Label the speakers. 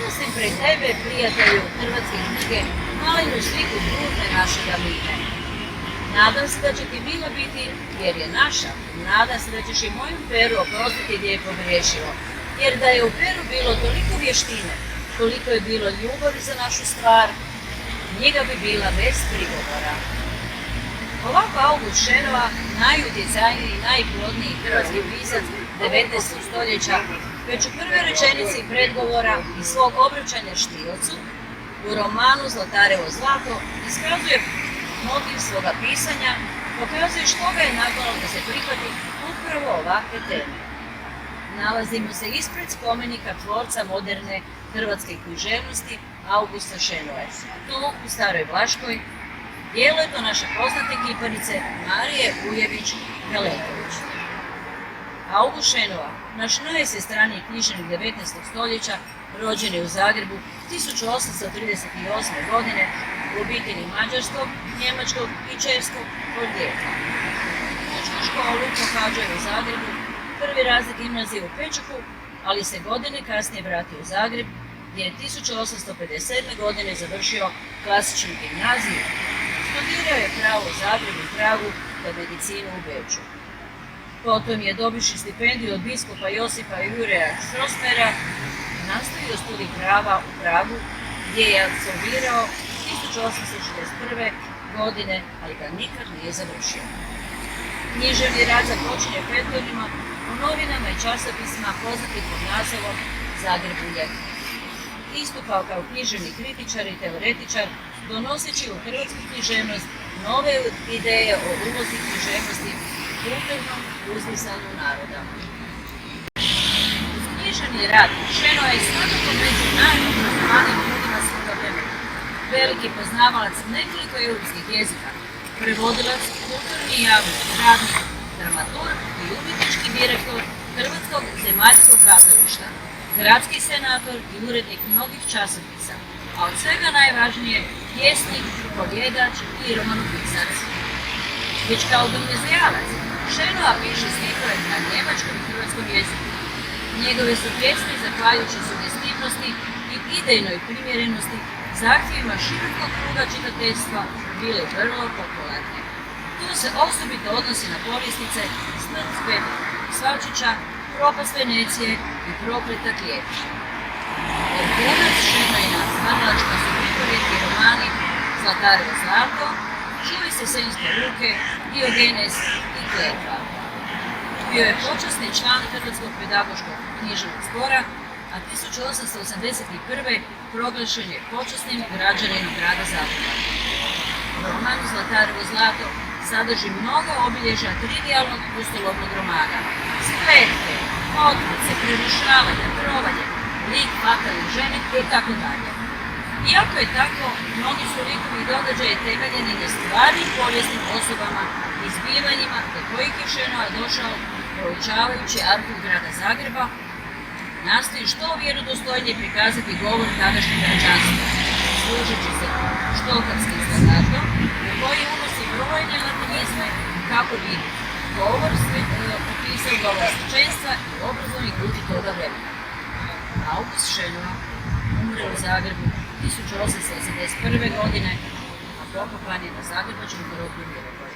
Speaker 1: Podnosim pred tebe, prijatelju hrvatske knjige, malenu sliku tužne naše davnine. Nadam se da će ti milo biti, jer je naša. Nadam se da ćeš i mojem peru oprostiti gdje je pogriješilo, jer da je u peru bilo toliko vještine, koliko je bilo ljubavi za našu stvar, knjiga bi bila bez prigovora. Ovako August Šenoa, najutjecajniji i najplodniji hrvatski pisac 19. stoljeća, već u prvoj rečenici predgovora i svog obraćanja Štijocu, u romanu Zlatarevo zlato iskazuje motiv svoga pisanja, pokazuje što ga je nagnalo da se prihvati upravo ovakve teme. Nalazimo se ispred spomenika tvorca moderne hrvatske književnosti Augusta Šenoe. Tu u Staroj Vlaškoj djeluje to naše poznate kiparice Marije Ujević-Galetović. August Šenoa, naš najsestraniji književnik 19. stoljeća, rođen je u Zagrebu 1838. godine u obitelji mađarskog, njemačkog i češkog porijekla. Mučku školu pohađao je u Zagrebu, prvi razred gimnazije u Pečuhu, ali se godine kasnije vratio u Zagreb, gdje je 1857. godine završio klasičnu gimnaziju. Studirao je pravo u Zagrebu i Pragu, te medicinu u Beču. Potom je dobivši stipendiju od biskupa Josipa Juraja Strossmayera nastavio studij prava u Pragu, gdje je apsolvirao 1861. godine, ali ga nikad nije završio. Književni rad započinje prethodnima u novinama i časopisima poznatih pod nazivom Zagreb u ljetu. Istupao kao književni kritičar i teoretičar, donoseći u hrvatsku književnost nove ideje o ulozi književnosti kulturnom uzlisanju naroda. Uz književni rad Šenoa je svakako među najobrazovanijim ljudima svoga vremena. Veliki poznavalac nekoliko europskih jezika, prevodilac, kulturni i javni radnik, dramaturg i umjetnički direktor Hrvatskog zemaljskog kazališta, gradski senator i urednik mnogih časopisa, a od svega najvažnije pjesnik, povjedač i romanopisac. Već kao gimnazijalac, Šenoa piše stihove na njemačkom i hrvatskom jeziku. Njegove su pjesme, zahvaljujući sugestivnosti i idejnoj primjerenosti, zahtjevima širokog kruga čitateljstva bile vrlo popularne. Tu se osobito odnosi na povjestice Smrt Petra Svačića, Propast Venecije i Prokleta Klijeća. Vrhunac Šenoina stvaralačka su pripovijetni romani Zlatarevo zlato, Čuvaj se senjske ruke, Diogenes i Kletva. Bio je počasni član Hrvatskog pedagoškog književnog zbora, a 1881. proglašen je počasnim građaninom grada Zagreba. Roman Zlatarevo zlato sadrži mnogo obilježja trivijalnog pustolovnog romana. Spletke, otmice, prerušavanja, trovanje, lik fatalne žene itd. Iako je tako, mnogi su likovi događaje temeljeni na stvarnim povijesnim osobama i zbivanjima do kojih je Šenoa došao proučavajući arhiv grada Zagreba, nastoji što vjerodostojnije prikazati govor tadašnjeg građanstva, služeći se štokavskim standardom u koji unosi brojne latinizme kako bi govor opisao govor svećenstva i obrazovnih ljudi toga vremena. August Šenoa umre u Zagrebu 1881. godine, a pokopan je na zagrebačkom groblju Mirogoj.